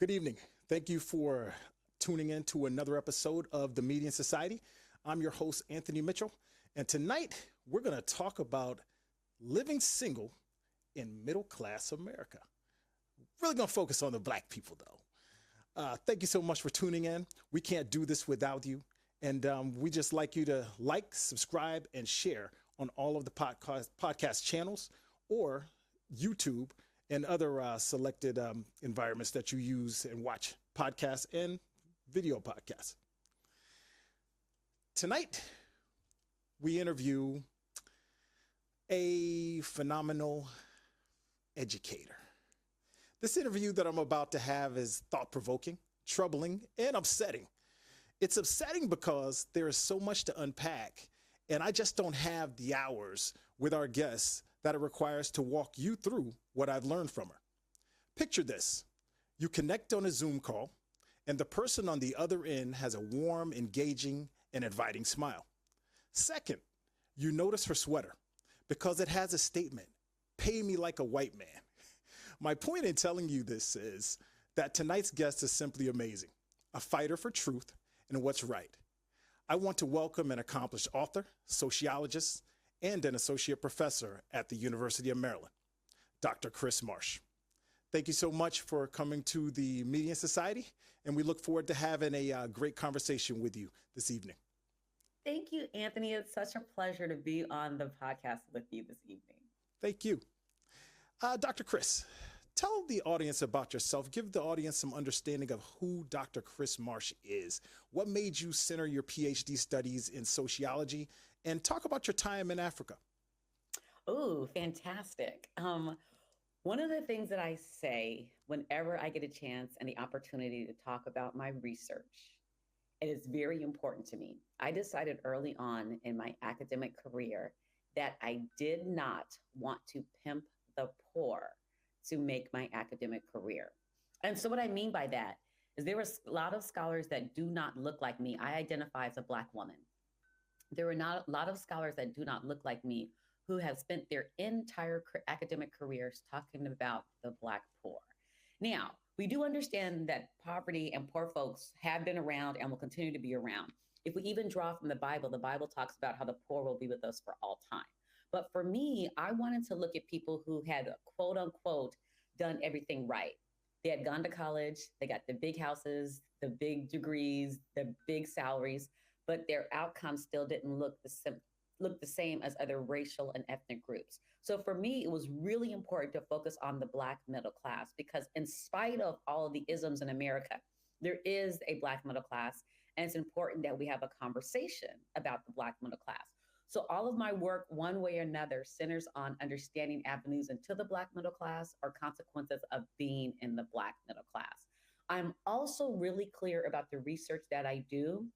Good evening. Thank you for tuning in to another episode of the Median Society. I'm your host, Anthony Mitchell, and tonight we're going to talk about living single in middle class America. Really going to focus on the black people, though. Thank you so much for tuning in. We can't do this without you, and we just like you to like, subscribe, and share on all of the podcast channels or YouTube and other selected environments that you use and watch podcasts and video podcasts. Tonight, we interview a phenomenal educator. This interview that I'm about to have is thought-provoking, troubling, and upsetting. It's upsetting because there is so much to unpack, and I just don't have the hours with our guests that it requires to walk you through what I've learned from her. Picture this. You connect on a Zoom call, and the person on the other end has a warm, engaging, and inviting smile. Second, you notice her sweater because it has a statement, "Pay me like a white man." My point in telling you this is that tonight's guest is simply amazing, a fighter for truth and what's right. I want to welcome an accomplished author, sociologist, and an associate professor at the University of Maryland, Dr. Kris Marsh. Thank you so much for coming to the Median Society, and we look forward to having a great conversation with you this evening. Thank you, Anthony. It's such a pleasure to be on the podcast with you this evening. Thank you. Dr. Kris, tell the audience about yourself. Give the audience some understanding of who Dr. Kris Marsh is. What made you center your PhD studies in sociology? And talk about your time in Africa. Oh, fantastic. One of the things that I say whenever I get a chance and the opportunity to talk about my research, it is very important to me. I decided early on in my academic career that I did not want to pimp the poor to make my academic career. And so what I mean by that is there were a lot of scholars that do not look like me. I identify as a Black woman. There are not a lot of scholars that do not look like me who have spent their entire academic careers talking about the Black poor. Now, we do understand that poverty and poor folks have been around and will continue to be around. If we even draw from the Bible talks about how the poor will be with us for all time. But for me, I wanted to look at people who had, quote unquote, done everything right. They had gone to college, they got the big houses, the big degrees, the big salaries, but their outcomes still didn't look the same as other racial and ethnic groups. So for me, it was really important to focus on the Black middle class because in spite of all of the isms in America, there is a Black middle class, and it's important that we have a conversation about the Black middle class. So all of my work, one way or another, centers on understanding avenues into the Black middle class or consequences of being in the Black middle class. I'm also really clear about the research that I do,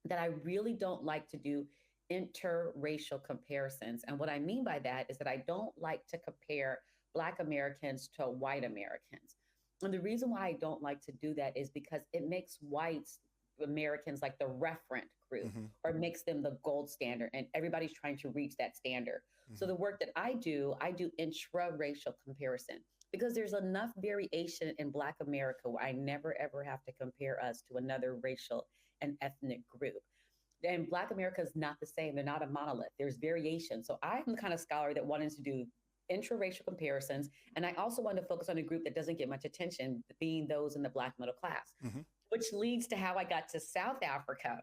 that I really don't like to do interracial comparisons. And what I mean by that is that I don't like to compare Black Americans to white Americans. And the reason why I don't like to do that is because it makes whites Americans like the referent group or makes them the gold standard and everybody's trying to reach that standard. So the work that I do intra-racial comparison because there's enough variation in Black America where I never ever have to compare us to another racial and ethnic group. And Black America is not the same. They're not a monolith. There's variation. So I'm the kind of scholar that wanted to do intraracial comparisons. And I also wanted to focus on a group that doesn't get much attention, being those in the Black middle class, which leads to how I got to South Africa.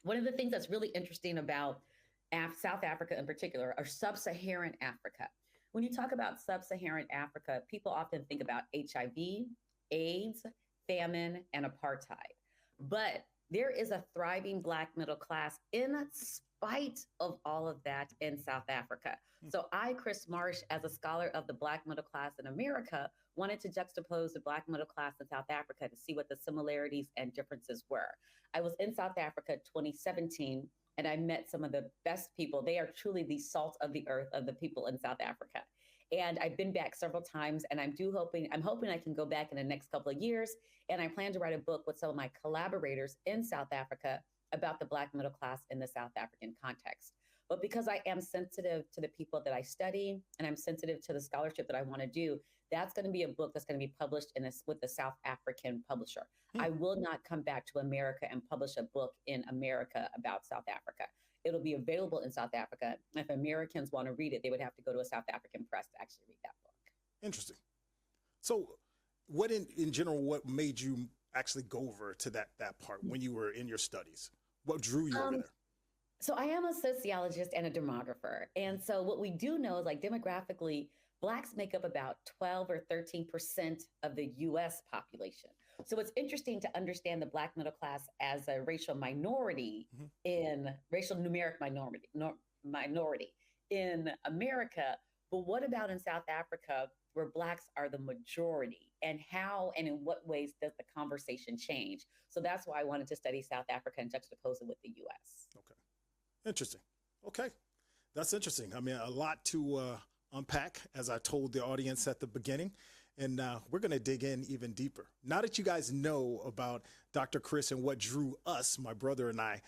One of the things that's really interesting about South Africa in particular, or sub-Saharan Africa. When you talk about sub-Saharan Africa, people often think about HIV, AIDS, famine, and apartheid. But there is a thriving Black middle class in spite of all of that in South Africa. So I, Kris Marsh, as a scholar of the Black middle class in America, wanted to juxtapose the Black middle class in South Africa to see what the similarities and differences were. I was in South Africa 2017, and I met some of the best people. They are truly the salt of the earth of the people in South Africa. And I've been back several times, and I'm hoping I can go back in the next couple of years. And I plan to write a book with some of my collaborators in South Africa about the Black middle class in the South African context. But because I am sensitive to the people that I study and I'm sensitive to the scholarship that I want to do, that's going to be a book that's going to be published in this with a South African publisher. Hmm. I will not come back to America and publish a book in America about South Africa. It'll be available in South Africa. If Americans want to read it, they would have to go to a South African press to actually read that book. Interesting. So, what in general, what made you actually go over to that part when you were in your studies? What drew you over Um, there? So I am a sociologist and a demographer. And so what we do know is like demographically, Blacks make up about 12 or 13% of the US population. So it's interesting to understand the Black middle class as a racial minority Hmm. in racial numeric minority in America. But what about in South Africa, where Blacks are the majority? And how and in what ways does the conversation change? So that's why I wanted to study South Africa and juxtapose it with the US. Okay. Interesting. Okay. That's interesting. I mean, a lot to unpack, as I told the audience at the beginning. And we're going to dig in even deeper. Now that you guys know about Dr. Kris and what drew us, my brother and I,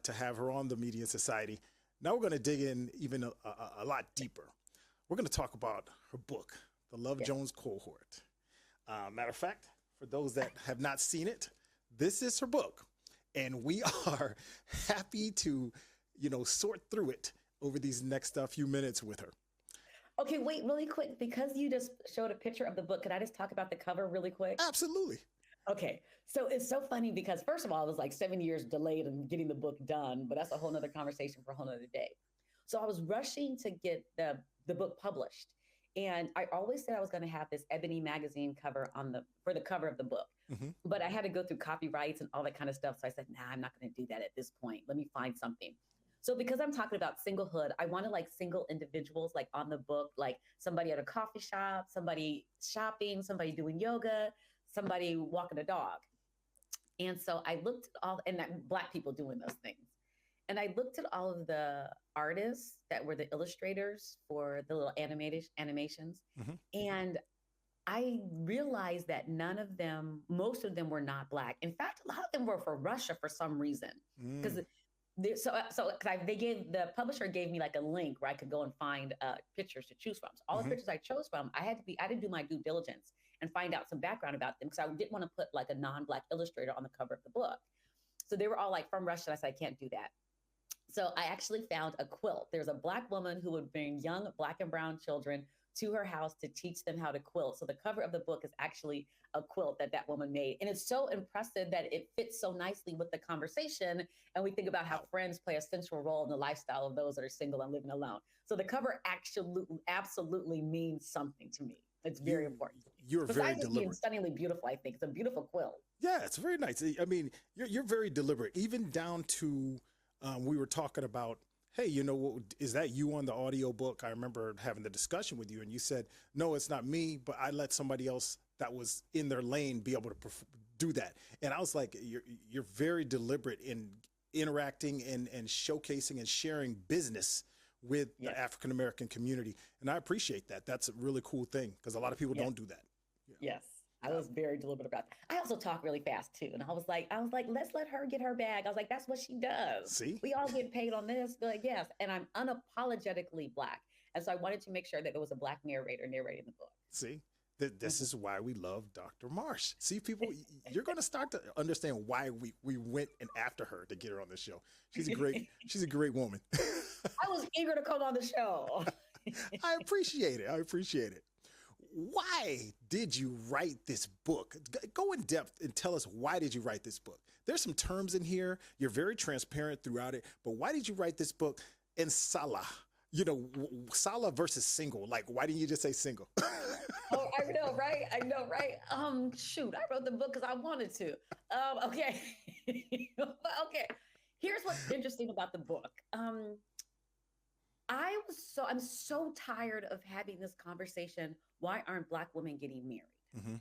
to have her on the Media Society, now we're going to dig in even a lot deeper. We're going to talk about her book, The Love Jones Cohort. Matter of fact, for those that have not seen it, this is her book. And we are happy to, sort through it over these next few minutes with her. Okay, wait, really quick, because you just showed a picture of the book, could I just talk about the cover really quick? Absolutely. Okay, so it's so funny because first of all, it was like 7 years delayed in getting the book done, but that's a whole nother conversation for a whole nother day. So I was rushing to get the book published. And I always said I was going to have this Ebony magazine cover for the cover of the book, Mm-hmm. but I had to go through copyrights and all that kind of stuff. So I said, nah, I'm not going to do that at this point. Let me find something. So because I'm talking about singlehood, I wanted like single individuals like on the book, like somebody at a coffee shop, somebody shopping, somebody doing yoga, somebody walking a dog. And so I looked at all, and that Black people doing those things. And I looked at all of the artists that were the illustrators for the little animations. Mm-hmm. And I realized that most of them were not Black. In fact, a lot of them were for Russia for some reason. Because the publisher gave me like a link where I could go and find pictures to choose from. So all the pictures I chose from, I had to do my due diligence and find out some background about them because I didn't want to put like a non-Black illustrator on the cover of the book. So they were all like from Russia. And I said, I can't do that. So I actually found a quilt. There's a Black woman who would bring young Black and brown children to her house to teach them how to quilt. So the cover of the book is actually a quilt that woman made. And it's so impressive that it fits so nicely with the conversation. And we think about how friends play a central role in the lifestyle of those that are single and living alone. So the cover absolutely means something to me. It's very important. You're very Besides it being deliberate. stunningly beautiful, I think it's a beautiful quilt. Yeah, it's very nice. I mean, you're very deliberate, even down to we were talking about, hey, is that you on the audio book? I remember having the discussion with you, and you said, no, it's not me, but I let somebody else that was in their lane be able to do that. And I was like, you're very deliberate in interacting and showcasing and sharing business with the African American community, and I appreciate that. That's a really cool thing because a lot of people don't do that. Yeah. Yes. I was very deliberate about that. I also talk really fast too. And I was like, let's let her get her bag. I was like, that's what she does. See? We all get paid on this. But like, yes. And I'm unapologetically Black. And so I wanted to make sure that there was a Black narrator narrating the book. See? This is why we love Dr. Marsh. See, people, you're going to start to understand why we went and after her to get her on the show. She's a great woman. I was eager to come on the show. I appreciate it. Why did you write this book? Go in depth and tell us, why did you write this book? There's some terms in here. You're very transparent throughout it. But why did you write this book? And Salah, Salah versus single. Like, why didn't you just say single? Oh, I know, right? Shoot, I wrote the book because I wanted to. Okay. Okay. Here's what's interesting about the book. I'm so tired of having this conversation. Why aren't Black women getting married? Mm-hmm.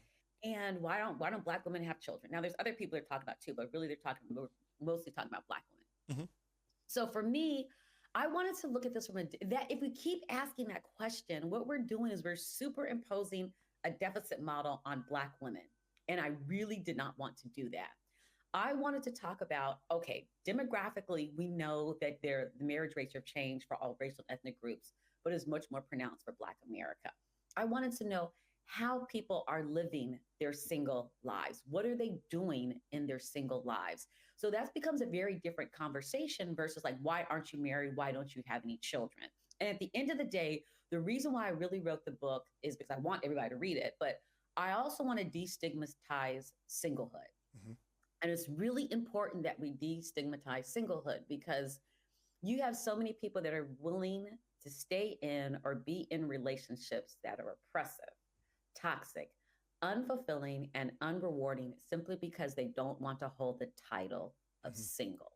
And why don't Black women have children? Now, there's other people they're talking about too, but really we're mostly talking about Black women. Mm-hmm. So for me, I wanted to look at this that if we keep asking that question, what we're doing is we're superimposing a deficit model on Black women. And I really did not want to do that. I wanted to talk about, okay, demographically, we know that the marriage rates have changed for all racial and ethnic groups, but it's much more pronounced for Black America. I wanted to know how people are living their single lives. What are they doing in their single lives? So that becomes a very different conversation versus like, why aren't you married? Why don't you have any children? And at the end of the day, the reason why I really wrote the book is because I want everybody to read it, but I also want to destigmatize singlehood. Mm-hmm. And it's really important that we destigmatize singlehood because you have so many people that are willing to stay in or be in relationships that are oppressive, toxic, unfulfilling, and unrewarding simply because they don't want to hold the title of Mm-hmm. single.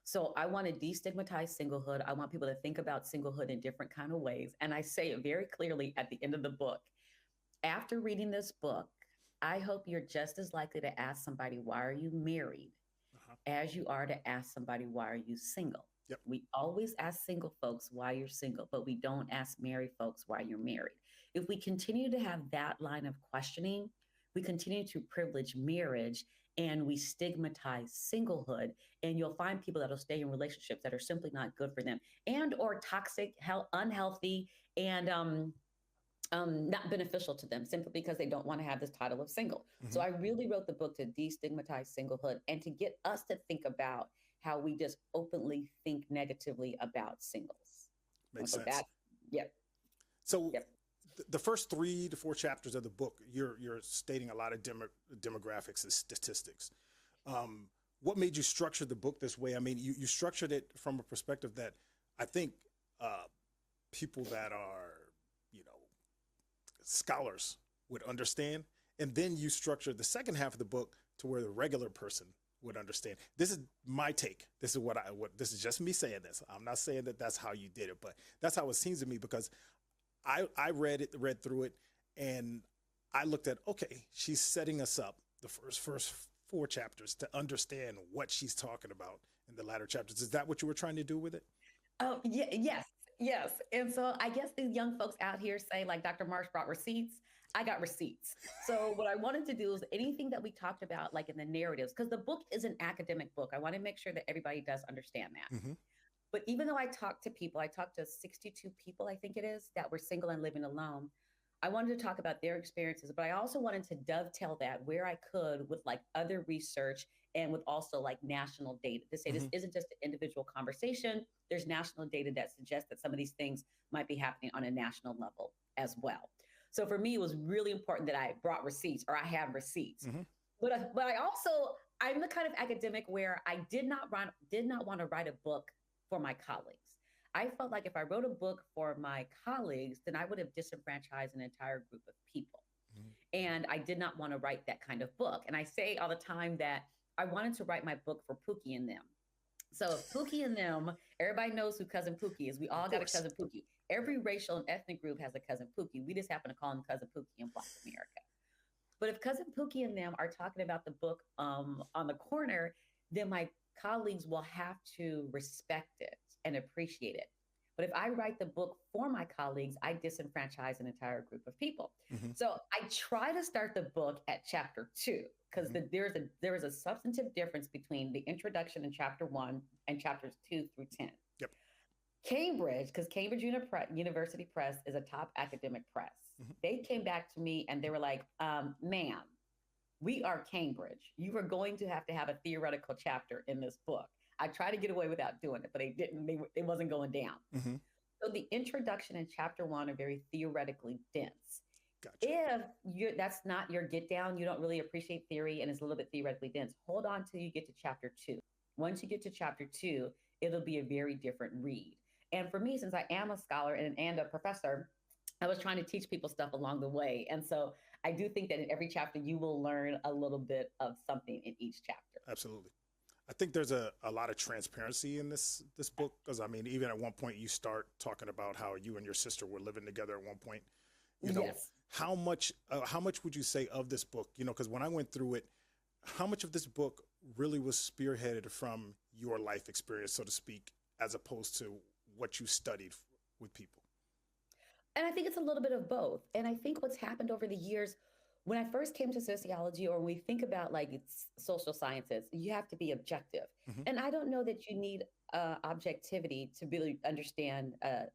So I want to destigmatize singlehood. I want people to think about singlehood in different kind of ways. And I say it very clearly at the end of the book. After reading this book, I hope you're just as likely to ask somebody, why are you married? Uh-huh. As you are to ask somebody, why are you single? Yep. We always ask single folks why you're single, but we don't ask married folks why you're married. If we continue to have that line of questioning, we continue to privilege marriage and we stigmatize singlehood. And you'll find people that'll stay in relationships that are simply not good for them and or toxic, unhealthy, and not beneficial to them simply because they don't want to have this title of single. Mm-hmm. So I really wrote the book to destigmatize singlehood and to get us to think about how we just openly think negatively about singles. Makes So sense. that, yep. So Yep. the first 3 to 4 chapters of the book, you're stating a lot of demographics and statistics. What made you structure the book this way? I mean, you structured it from a perspective that I think people that are, scholars would understand. And then you structured the second half of the book to where the regular person would understand. This is my take. This is this is just me saying this. I'm not saying that that's how you did it, but that's how it seems to me because I read through it, and I looked at, okay, she's setting us up the first 4 chapters to understand what she's talking about in the latter chapters. Is that what you were trying to do with it? Oh, yeah, yes, yes. And so I guess these young folks out here say, like, Dr. Marsh brought receipts. I got receipts. So what I wanted to do is anything that we talked about, like in the narratives, because the book is an academic book. I want to make sure that everybody does understand that. Mm-hmm. But even though I talked to 62 people, I think it is, that were single and living alone. I wanted to talk about their experiences, but I also wanted to dovetail that where I could with like other research and with also like national data to say Mm-hmm. this isn't just an individual conversation. There's national data that suggests that some of these things might be happening on a national level as well. So for me, it was really important that I brought receipts or I have receipts. Mm-hmm. But I'm the kind of academic where I did not want to write a book for my colleagues. I felt like if I wrote a book for my colleagues, then I would have disenfranchised an entire group of people. Mm-hmm. And I did not want to write that kind of book. And I say all the time that I wanted to write my book for Pookie and them. So Pookie and them, everybody knows who Cousin Pookie is. We all got a Cousin Pookie. Every racial and ethnic group has a Cousin Pookie. We just happen to call him Cousin Pookie in Black America. But if Cousin Pookie and them are talking about the book on the corner, then my colleagues will have to respect it and appreciate it. But if I write the book for my colleagues, I disenfranchise an entire group of people. Mm-hmm. So I try to start the book at chapter 2 because Mm-hmm. there is a substantive difference between the introduction in chapter 1 and chapters 2 through 10. Yep. Cambridge, because Cambridge University Press is a top academic press. Mm-hmm. They came back to me and they were like, ma'am, we are Cambridge. You are going to have a theoretical chapter in this book. I tried to get away without doing it, but they didn't. They wasn't going down. Mm-hmm. So the introduction and chapter 1 are very theoretically dense. Gotcha. If that's not your get down, you don't really appreciate theory and it's a little bit theoretically dense, hold on till you get to chapter 2. Once you get to chapter 2, it'll be a very different read. And for me, since I am a scholar and a professor, I was trying to teach people stuff along the way. And so I do think that in every chapter, you will learn a little bit of something in each chapter. Absolutely. I think there's a lot of transparency in this book because I mean, even at one point you start talking about how you and your sister were living together at one point. Yes. How much would you say of this book? Because when I went through it, how much of this book really was spearheaded from your life experience, so to speak, as opposed to what you studied with people? And I think it's a little bit of both. And I think what's happened over the years, When I first came to sociology, or when we think about like it's social sciences, you have to be objective. Hmm. And I don't know that you need objectivity to really understand a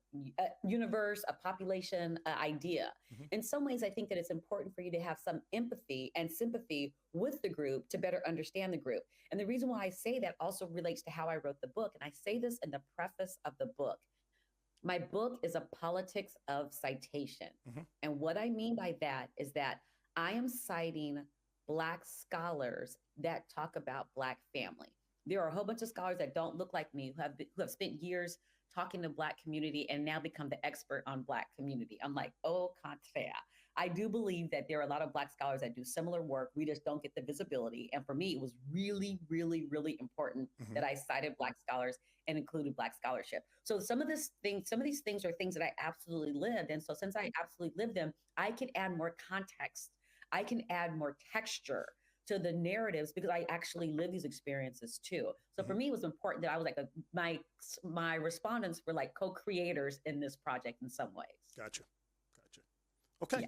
universe, a population, an idea. Hmm. In some ways, I think that it's important for you to have some empathy and sympathy with the group to better understand the group. And the reason why I say that also relates to how I wrote the book. And I say this in the preface of the book. My book is a politics of citation. Hmm. And what I mean by that is that I am citing Black scholars that talk about Black family. There are a whole bunch of scholars that don't look like me who have spent years talking to Black community and now become the expert on Black community. I'm like, au contraire. I do believe that there are a lot of Black scholars that do similar work. We just don't get the visibility. And for me, it was really, really, really important Hmm. that I cited Black scholars and included Black scholarship. So some of these things are things that I absolutely lived. And so since I absolutely lived them, I can add more context. I can add more texture to the narratives because I actually live these experiences too. So Hmm. for me, it was important that I was like my respondents were like co-creators in this project in some ways. Gotcha. Gotcha. Okay. Yeah.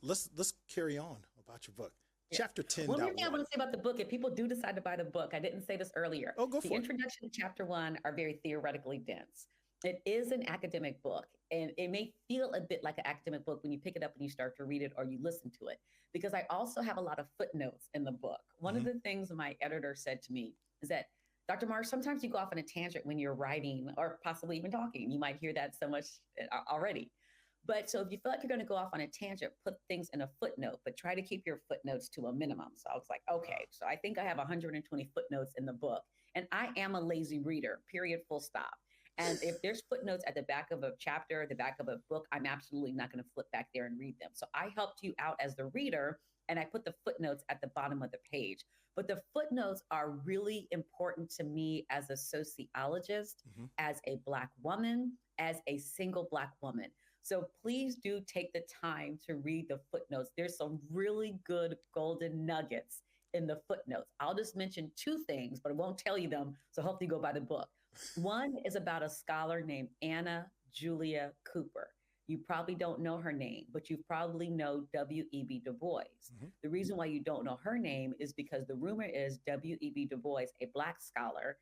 Let's carry on about your book. Yeah. Chapter One more thing I 10.1. want to say about the book, if people do decide to buy the book, I didn't say this earlier. Oh, go The for it. introduction to chapter one are very theoretically dense. It is an academic book, and it may feel a bit like an academic book when you pick it up and you start to read it or you listen to it, because I also have a lot of footnotes in the book. One of Hmm. the things my editor said to me is that, Dr. Marsh, sometimes you go off on a tangent when you're writing or possibly even talking. You might hear that so much already. But so if you feel like you're going to go off on a tangent, put things in a footnote, but try to keep your footnotes to a minimum. So I was like, okay, so I think I have 120 footnotes in the book. And I am a lazy reader, period, full stop. And if there's footnotes at the back of a chapter, the back of a book, I'm absolutely not going to flip back there and read them. So I helped you out as the reader, and I put the footnotes at the bottom of the page. But the footnotes are really important to me as a sociologist, Hmm. as a Black woman, as a single Black woman. So please do take the time to read the footnotes. There's some really good golden nuggets in the footnotes. I'll just mention two things, but I won't tell you them. So hopefully you go buy the book. One is about a scholar named Anna Julia Cooper. You probably don't know her name, but you probably know W.E.B. Du Bois. Hmm. The reason why you don't know her name is because the rumor is W.E.B. Du Bois, a Black scholar,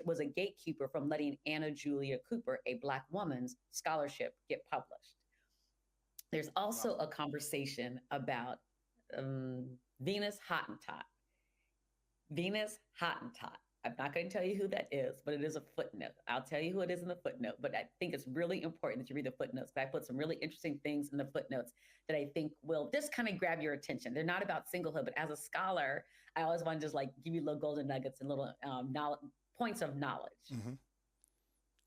was a gatekeeper from letting Anna Julia Cooper, a Black woman's scholarship, get published. There's Wow. also a conversation about um, Venus Hottentot. Venus Hottentot. I'm not going to tell you who that is, but it is a footnote. I'll tell you who it is in the footnote, but I think it's really important that you read the footnotes. But I put some really interesting things in the footnotes that I think will just kind of grab your attention. They're not about singlehood, but as a scholar, I always want to just like give you little golden nuggets and little knowledge, points of knowledge. Hmm.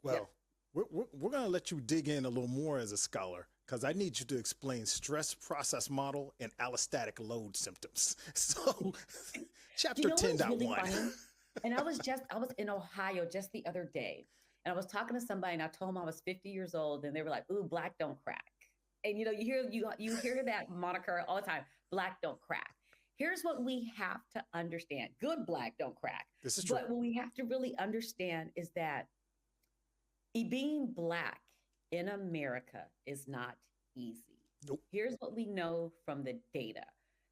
Yep. Well, we're going to let you dig in a little more as a scholar because I need you to explain stress process model and allostatic load symptoms. So, You chapter know what is really 10.1. funny? And I was in Ohio just the other day, and I was talking to somebody, and I told them I was 50 years old, and they were like, "Ooh, Black don't crack." And you hear that moniker all the time, Black don't crack. Here's what we have to understand. Good Black don't crack. This is true. But what we have to really understand is that being Black in America is not easy. Nope. Here's what we know from the data.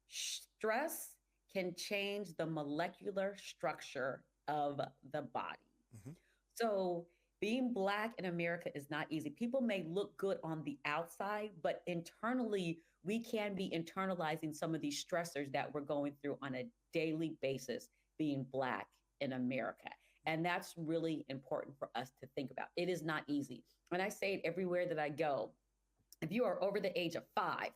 Stress can change the molecular structure of the body. Hmm. So, being Black in America is not easy. People may look good on the outside, but internally, we can be internalizing some of these stressors that we're going through on a daily basis being Black in America. And that's really important for us to think about. It is not easy. And I say it everywhere that I go. If you are over the age of 5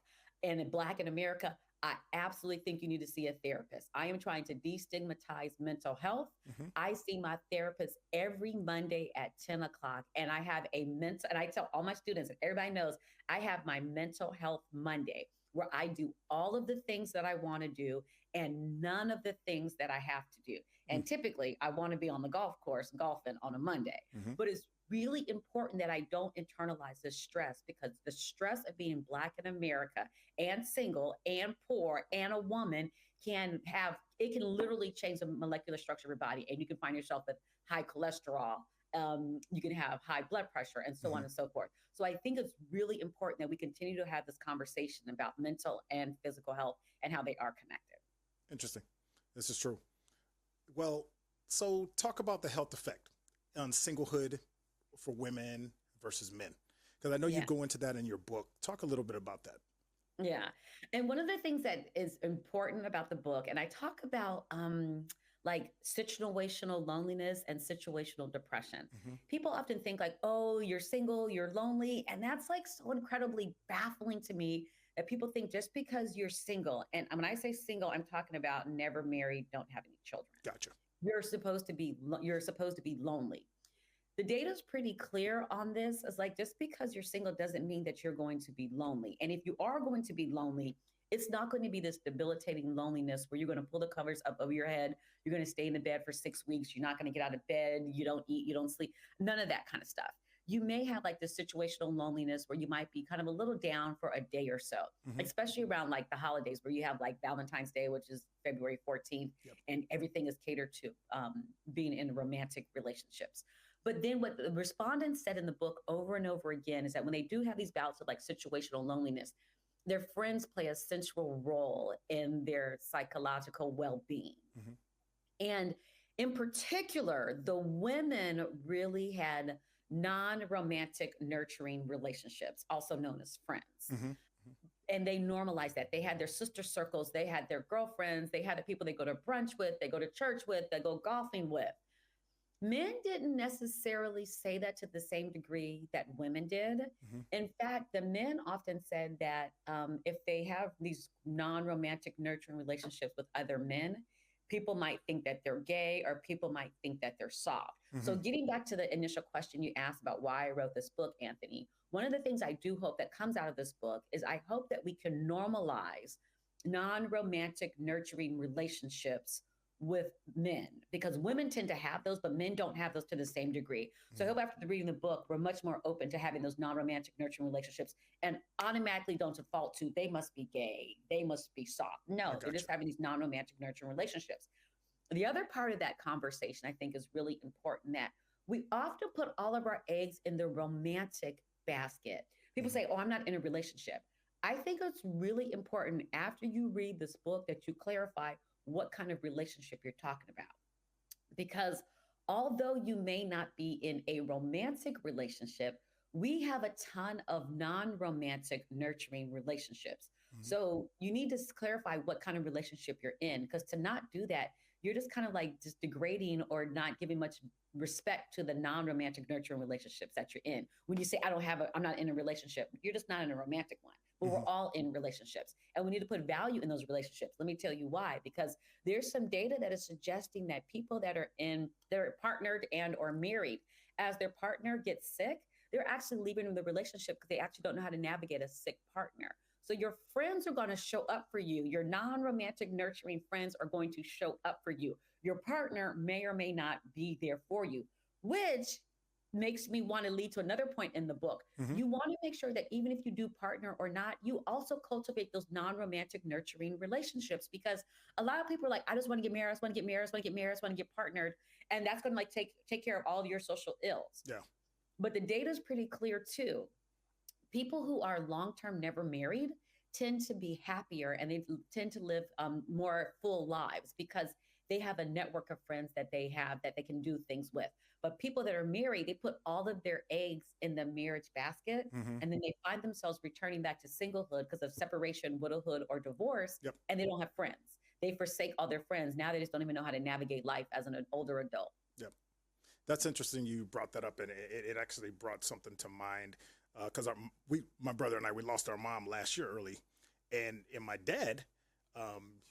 and Black in America, I absolutely think you need to see a therapist. I am trying to destigmatize mental health. Hmm. I see my therapist every Monday at 10 o'clock, and I have and I tell all my students, and everybody knows, I have my mental health Monday where I do all of the things that I want to do and none of the things that I have to do. And typically, I want to be on the golf course golfing on a Monday. Hmm. But it's really important that I don't internalize the stress, because the stress of being Black in America and single and poor and a woman it can literally change the molecular structure of your body. And you can find yourself with high cholesterol, You can have high blood pressure and so on Hmm. and so forth. So I think it's really important that we continue to have this conversation about mental and physical health and how they are connected. Interesting. This is true. Well, so talk about the health effect on singlehood for women versus men, because I know you Yeah. go into that in your book. Talk a little bit about that. Yeah. And one of the things that is important about the book, and I talk about like situational loneliness and situational depression. Hmm. People often think like, oh, you're single, you're lonely. And that's like so incredibly baffling to me that people think just because you're single, and when I say single, I'm talking about never married, don't have any children. Gotcha. You're supposed to be lonely. The data is pretty clear on this. It's like just because you're single doesn't mean that you're going to be lonely. And if you are going to be lonely, it's not going to be this debilitating loneliness where you're going to pull the covers up over your head. You're going to stay in the bed for 6 weeks. You're not going to get out of bed. You don't eat. You don't sleep. None of that kind of stuff. You may have like this situational loneliness where you might be kind of a little down for a day or so, Hmm. especially around like the holidays where you have like Valentine's Day, which is February 14th, Yep. and everything is catered to being in romantic relationships. But then what the respondents said in the book over and over again is that when they do have these bouts of like situational loneliness, their friends play a central role in their psychological well-being. Hmm. And in particular, the women really had non-romantic nurturing relationships, also known as friends. Hmm. And they normalized that. They had their sister circles, they had their girlfriends, they had the people they go to brunch with, they go to church with, they go golfing with. Men didn't necessarily say that to the same degree that women did. Hmm. In fact, the men often said that if they have these non romantic nurturing relationships with other men, people might think that they're gay or people might think that they're soft. Hmm. So, getting back to the initial question you asked about why I wrote this book, Anthony, one of the things I do hope that comes out of this book is I hope that we can normalize non romantic nurturing relationships with men because women tend to have those, but men don't have those to the same degree. So I Hmm. hope after reading the book, we're much more open to having those non-romantic nurturing relationships and automatically don't default to they must be gay, they must be soft. I No, they're gotcha. just having these non-romantic nurturing relationships. The other part of that conversation I think is really important that we often put all of our eggs in the romantic basket. People Hmm. say, oh, I'm not in a relationship. I think it's really important after you read this book that you clarify what kind of relationship you're talking about. Because although you may not be in a romantic relationship, we have a ton of non romantic nurturing relationships. Hmm. So you need to clarify what kind of relationship you're in, because to not do that, you're just kind of like just degrading or not giving much respect to the non-romantic nurturing relationships that you're in. When you say I'm not in a relationship, you're just not in a romantic one. But we're Hmm. all in relationships and we need to put value in those relationships. Let me tell you why, because there's some data that is suggesting that people that are partnered and or married, as their partner gets sick, they're actually leaving the relationship because they actually don't know how to navigate a sick partner. So your friends are going to show up for you. Your non-romantic nurturing friends are going to show up for you. Your partner may or may not be there for you, which makes me want to lead to another point in the book. Hmm. You want to make sure that even if you do partner or not, you also cultivate those non-romantic nurturing relationships, because a lot of people are like, I just want to get married, I just want to get married, I just want to get married, I just want to get partnered. And that's going to like take care of all of your social ills. Yeah. But the data is pretty clear too. People who are long-term never married tend to be happier and they tend to live more full lives because they have a network of friends that they have that they can do things with. But people that are married, they put all of their eggs in the marriage basket, Hmm. and then they find themselves returning back to singlehood because of separation, widowhood, or divorce, Yep. and they don't have friends. They forsake all their friends. Now they just don't even know how to navigate life as an older adult. Yep. That's interesting. You brought that up, and it actually brought something to mind because my brother and I, we lost our mom last year early, and my dad,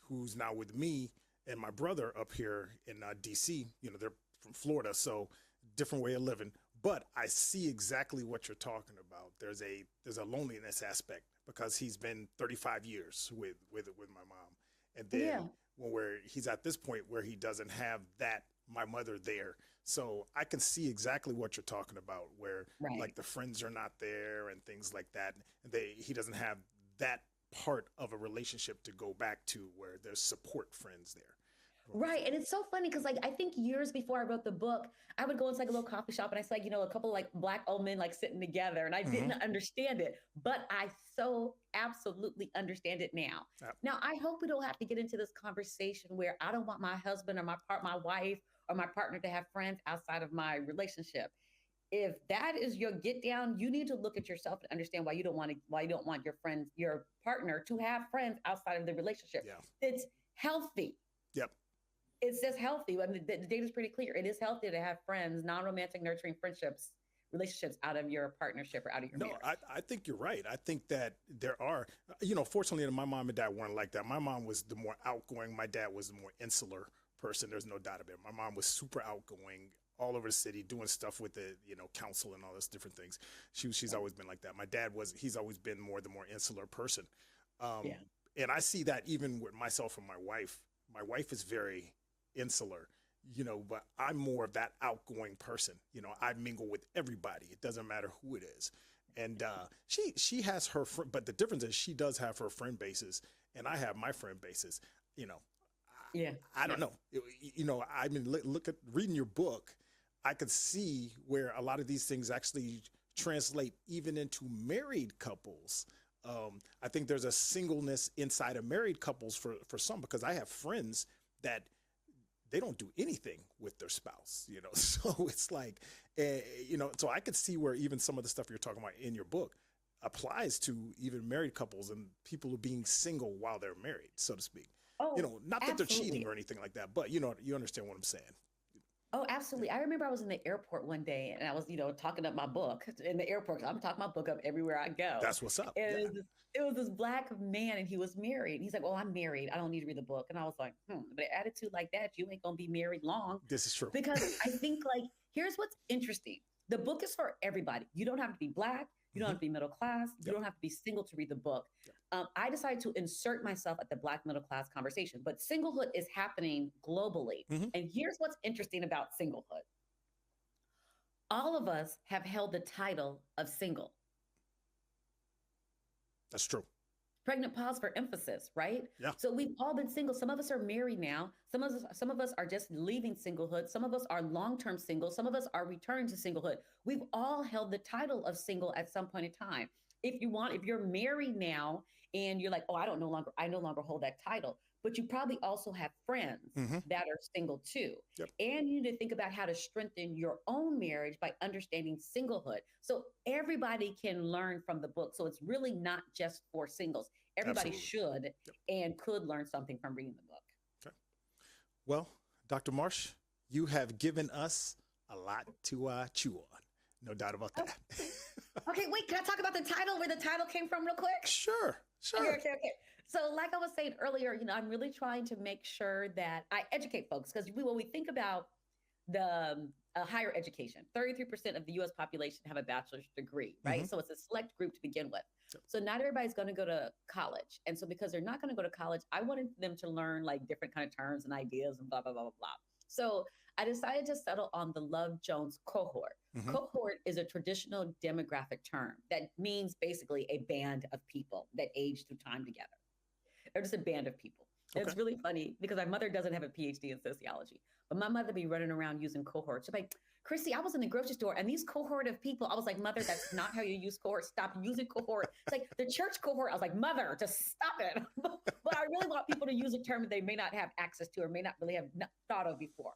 who's now with me and my brother up here in D.C. You know, they're from Florida, so different way of living. But I see exactly what you're talking about. There's a loneliness aspect because he's been 35 years with my mom, and Yeah, then where he's at this point where he doesn't have that my mother there. So I can see exactly what you're talking about, where right. like the friends are not there and things like that. And he doesn't have that part of a relationship to go back to where there's support friends there. Right. And it's so funny because, like, I think years before I wrote the book, I would go into like a little coffee shop and I saw, like, a couple like Black old men like sitting together, and I Hmm. didn't understand it, but I so absolutely understand it now. Yep. Now, I hope we don't have to get into this conversation where I don't want my husband or my wife or my partner to have friends outside of my relationship. If that is your get down, you need to look at yourself and understand why you don't want your friends, your partner to have friends outside of the relationship. Yeah. It's healthy. Yep. It's just healthy. I mean, the data is pretty clear. It is healthy to have friends, non-romantic, nurturing friendships, relationships out of your partnership or out of your No, marriage. I think you're right. I think that there are, fortunately, my mom and dad weren't like that. My mom was the more outgoing. My dad was the more insular person. There's no doubt about it. My mom was super outgoing, all over the city, doing stuff with the, council and all those different things. She's always been like that. My dad he's always been the more insular person. Um, Yeah. and I see that even with myself and my wife. My wife is very insular, but I'm more of that outgoing person. I mingle with everybody. It doesn't matter who it is. And she has her, but the difference is she does have her friend bases, and I have my friend bases. You know, Yeah. I don't know. I mean, look at reading your book. I could see where a lot of these things actually translate even into married couples. I think there's a singleness inside of married couples for some, because I have friends that they don't do anything with their spouse, so it's like, so I could see where even some of the stuff you're talking about in your book applies to even married couples and people who are being single while they're married, so to speak. Oh, Not that they're cheating absolutely. or anything like that, but you understand what I'm saying. Oh, absolutely. I remember I was in the airport one day and I was, talking up my book in the airport. 'Cause I'm talking my book up everywhere I go. That's what's up. And Yeah. it was this Black man and he was married. And he's like, "Well, I'm married. I don't need to read the book." And I was like, but an attitude like that, you ain't going to be married long. This is true. Because I think, like, here's what's interesting. The book is for everybody. You don't have to be Black. You don't have to be middle class. You Yep. don't have to be single to read the book. Yep. I decided to insert myself at the Black middle class conversation, but singlehood is happening globally. Mhm. And here's what's interesting about singlehood. All of us have held the title of single. That's true. Pregnant pause for emphasis, right? Yeah. So we've all been single. Some of us are married now. Some of us are just leaving singlehood. Some of us are long-term single. Some of us are returning to singlehood. We've all held the title of single at some point in time. If you're married now and you're like, "Oh, I no longer hold that title," but you probably also have friends Mhm. that are single too. Yep. And you need to think about how to strengthen your own marriage by understanding singlehood. So everybody can learn from the book. So it's really not just for singles. Everybody Absolutely. should Yep. and could learn something from reading the book. Okay. Well, Dr. Marsh, you have given us a lot to chew on. No doubt about that. Okay, wait, can I talk about the title, where the title came from real quick? Sure. Okay. So like I was saying earlier, I'm really trying to make sure that I educate folks, because when we think about the higher education, 33% of the US population have a bachelor's degree, right? Mhm. So it's a select group to begin with. Yep. So not everybody's going to go to college. And so because they're not going to go to college, I wanted them to learn like different kind of terms and ideas and blah, blah, blah, blah, blah. So I decided to settle on the Love Jones Cohort. Mhm. Cohort is a traditional demographic term that means basically a band of people that age through time together. They're just a band of people. Okay. It's really funny because my mother doesn't have a PhD in sociology, but my mother be running around using cohorts. She's like, "Chrissy, I was in the grocery store and these cohort of people." I was like, "Mother, that's not how you use cohort. Stop using cohort." It's like the church cohort. I was like, "Mother, just stop it." But I really want people to use a term that they may not have access to or may not really have thought of before.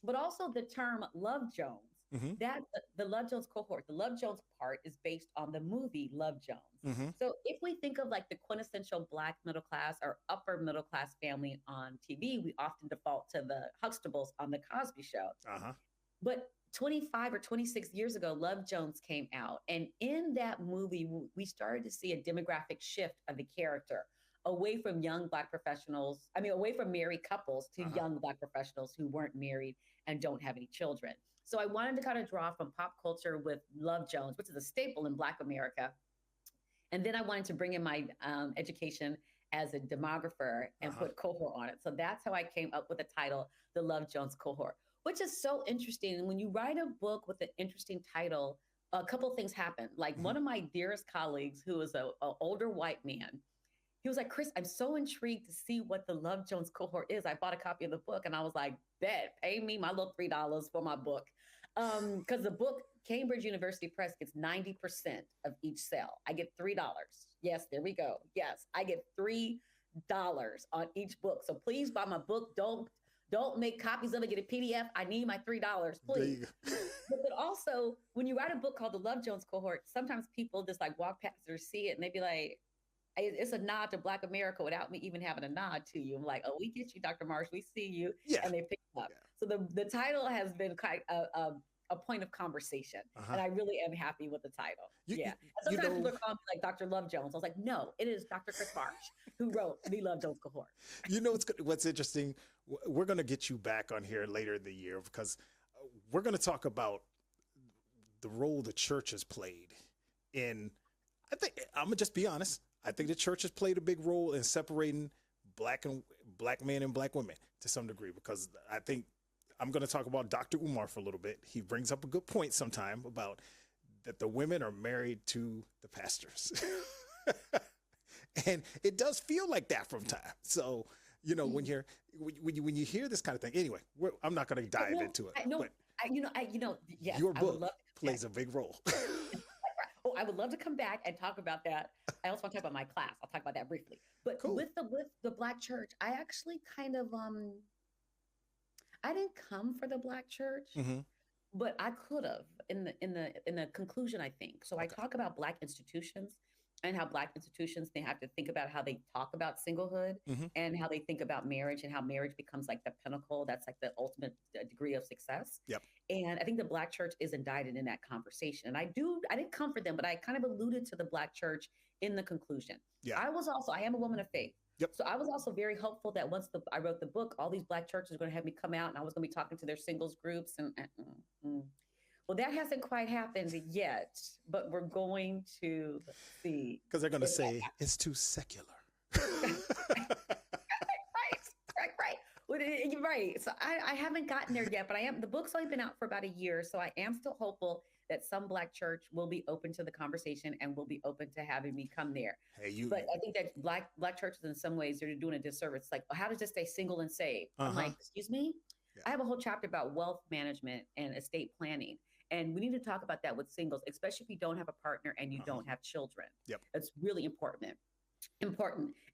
But also the term Love Jones. Mhm. That the Love Jones cohort, the Love Jones part is based on the movie Love Jones. Mhm. So if we think of like the quintessential Black middle class or upper middle class family on TV, we often default to the Huxtables on the Cosby Show. Uh-huh. But 25 or 26 years ago, Love Jones came out. And in that movie, we started to see a demographic shift of the character away from young Black professionals, away from married couples to Uh-huh. young Black professionals who weren't married and don't have any children. So I wanted to kind of draw from pop culture with Love Jones, which is a staple in Black America. And then I wanted to bring in my education as a demographer and Uh-huh. put cohort on it. So that's how I came up with the title, The Love Jones Cohort, which is so interesting. And when you write a book with an interesting title, a couple of things happen. Like Mhm. one of my dearest colleagues, who is an older white man, he was like, Kris, I'm so intrigued to see what the Love Jones cohort is. I bought a copy of the book and I was like, bet, pay me my little $3 for my book. Because the book, Cambridge University Press gets 90% of each sale. I get $3. Yes, there we go. Yes, I get $3 on each book. So please buy my book. Don't make copies of it. Get a PDF. I need my $3, please. But also, when you write a book called The Love Jones Cohort, sometimes people just like walk past or see it and they be like, it's a nod to Black America without me even having a nod to you. I'm like, oh, we get you, Dr. Marsh. We see you. Yeah. And they pick it up. Yeah. So the title has been quite a point of conversation. And I really am happy with the title. And sometimes people call me like Dr. Love Jones. I was like, no, it is Dr. Kris Marsh who wrote The Love Jones Cohort. What's interesting, we're going to get you back on here later in the year because we're going to talk about the role the church has played in, I think, I'm going to just be honest, I think the church has played a big role in separating black men and black women to some degree, because I think I'm going to talk about Dr. Umar for a little bit. He brings up a good point sometime about that the women are married to the pastors. And it does feel like that from time. So, when you hear this kind of thing, anyway, I'm not going to dive into it. Yes, your book plays a big role. Oh, I would love to come back and talk about that. I also want to talk about my class. I'll talk about that briefly. But cool. with the Black church, I actually kind of I didn't come for the Black church, but I could have in the conclusion, I think. So I talk about Black institutions and how Black institutions, they have to think about how they talk about singlehood and how they think about marriage and how marriage becomes like the pinnacle. That's like the ultimate degree of success. Yep. And I think the Black church is indicted in that conversation. And I didn't come for them, but I kind of alluded to the Black church in the conclusion. Yeah. I am a woman of faith. Yep. So I was also very hopeful that once I wrote the book, all these Black churches are going to have me come out and I was going to be talking to their singles groups. Well, that hasn't quite happened yet, but we're going to see. Because they're going to say it's too secular. Right. Well, you're right. So I haven't gotten there yet, but the book's only been out for about a year. So I am still hopeful that some Black church will be open to the conversation and will be open to having me come there. But I think that Black churches in some ways, they're doing a disservice. Like, how does this stay single and saved? I'm like, excuse me? Yeah. I have a whole chapter about wealth management and estate planning. And we need to talk about that with singles, especially if you don't have a partner and you don't have children. Yep. It's really important.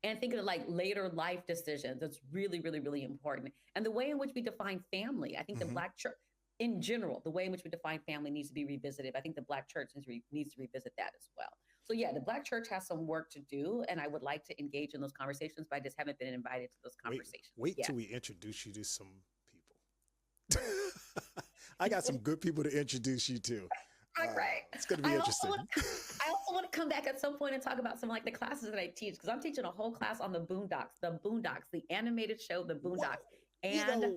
And thinking of like later life decisions, it's really, really, really important. And the way in which we define family, I think the Black church, in general, the way in which we define family needs to be revisited. I think the Black church needs to revisit that as well. So yeah, the Black church has some work to do, and I would like to engage in those conversations, but I just haven't been invited to those conversations. Wait till we introduce you to some people. I got some good people to introduce you to. Right. It's going to be interesting. I also want to come back at some point and talk about some like the classes that I teach, because I'm teaching a whole class on the Boondocks, the animated show, the Boondocks. And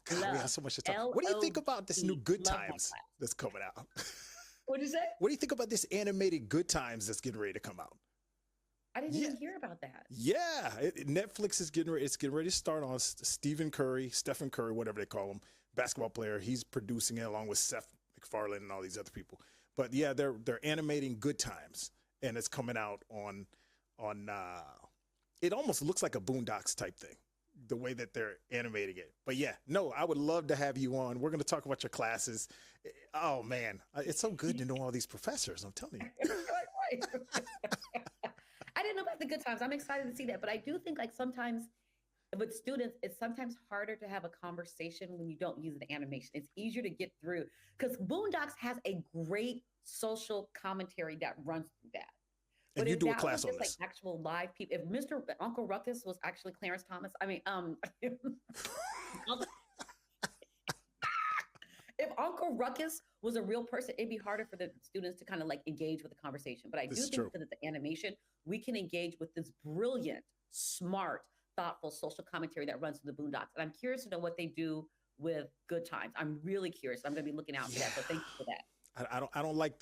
we have so much to talk. What do you think about this new Good Times that's coming out? What did you say? What do you think about this animated Good Times that's getting ready to come out? I didn't even hear about that. Yeah, Netflix is getting ready to start on Stephen Curry, whatever they call him, basketball player. He's producing it along with Seth MacFarlane and all these other people. But yeah, they're animating Good Times, and it's coming out on it almost looks like a Boondocks type thing, the way that they're animating it. But yeah, no, I would love to have you on. We're going to talk about your classes. Oh man, it's so good to know all these professors. I'm telling you. I didn't know about the Good Times. I'm excited to see that. But I do think like sometimes with students, it's sometimes harder to have a conversation when you don't use the animation. It's easier to get through because Boondocks has a great social commentary that runs through that. And you do a class on this. Like actual live people. If Uncle Ruckus was actually Clarence Thomas, if Uncle Ruckus was a real person, it'd be harder for the students to kind of like engage with the conversation. But I do think that the animation, we can engage with this brilliant, smart, thoughtful social commentary that runs through the Boondocks. And I'm curious to know what they do with Good Times. I'm really curious. I'm going to be looking out for that. So thank you for that. I don't like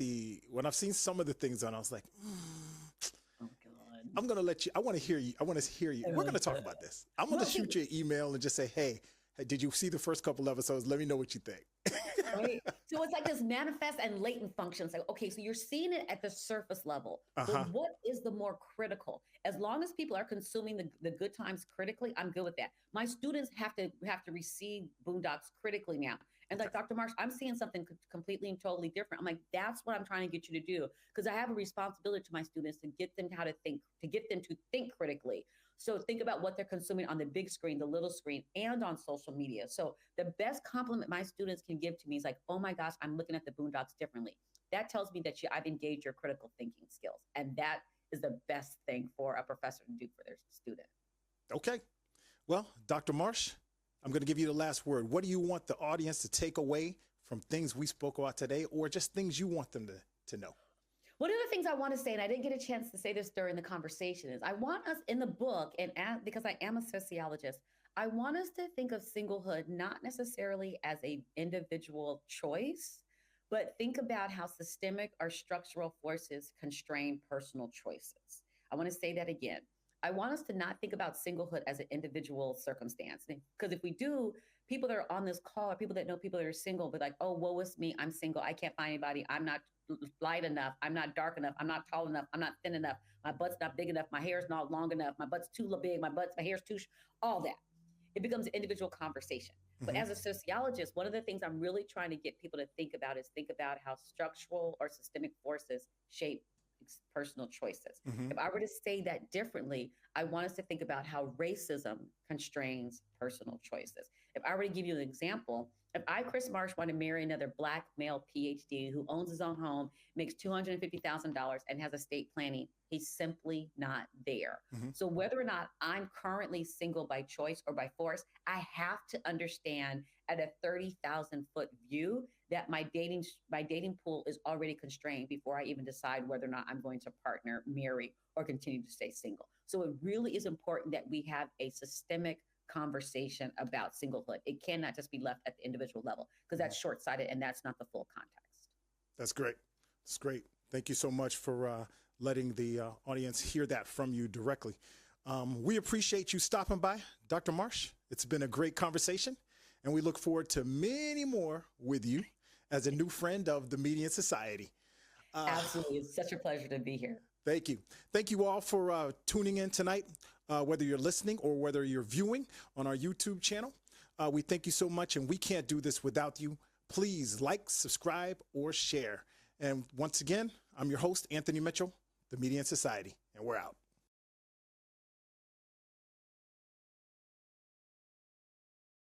when I've seen some of the things on, I was like, oh God. I'm going to let you, I want to hear you. We're going to talk about this. I'm going to shoot you an email and just say, hey, did you see the first couple episodes? Let me know what you think. right? So it's like this manifest and latent function. It's like, okay, so you're seeing it at the surface level, Uh-huh. but what is the more critical? As long as people are consuming the good times critically, I'm good with that. My students have to receive Boondocks critically now. And Okay. like Dr. Marsh, I'm seeing something completely and totally different. I'm like, that's what I'm trying to get you to do because I have a responsibility to my students to get them how to think, to get them to think critically. So think about what they're consuming on the big screen, the little screen, and on social media. So the best compliment my students can give to me is like, oh my gosh, I'm looking at the Boondocks differently. That tells me that I've engaged your critical thinking skills. And that is the best thing for a professor to do for their student. Okay. Well, Dr. Marsh, I'm going to give you the last word. What do you want the audience to take away from things we spoke about today, or just things you want them to know? One of the things I want to say, and I didn't get a chance to say this during the conversation, is I want us in the book, and because I am a sociologist, I want us to think of singlehood not necessarily as an individual choice, but think about how systemic or structural forces constrain personal choices. I want to say that again. I want us to not think about singlehood as an individual circumstance. Because if we do, people that are on this call or people that know people that are single, be like, oh, woe is me, I'm single, I can't find anybody, I'm not light enough, I'm not dark enough, I'm not tall enough, I'm not thin enough, my butt's not big enough, my hair's not long enough, my butt's too big, my hair's too, all that. It becomes an individual conversation. But Mm-hmm. as a sociologist, one of the things I'm really trying to get people to think about is think about how structural or systemic forces shape personal choices. Mm-hmm. If I were to say that differently, I want us to think about how racism constrains personal choices. If I were to give you an example, if I, Kris Marsh, want to marry another Black male PhD who owns his own home, makes $250,000, and has estate planning, he's simply not there. Mm-hmm. So whether or not I'm currently single by choice or by force, I have to understand at a 30,000-foot view that my dating pool is already constrained before I even decide whether or not I'm going to partner, marry, or continue to stay single. So it really is important that we have a systemic conversation about singlehood. It cannot just be left at the individual level because that's short-sighted and that's not the full context. That's great. That's great. Thank you so much for letting the audience hear that from you directly. We appreciate you stopping by, Dr. Marsh. It's been a great conversation, and we look forward to many more with you as a new friend of the Median Society. Absolutely. It's such a pleasure to be here. Thank you. Thank you all for tuning in tonight, whether you're listening or whether you're viewing on our YouTube channel. We thank you so much, and we can't do this without you. Please like, subscribe, or share. And once again, I'm your host, Anthony Mitchell, the Median Society, and we're out.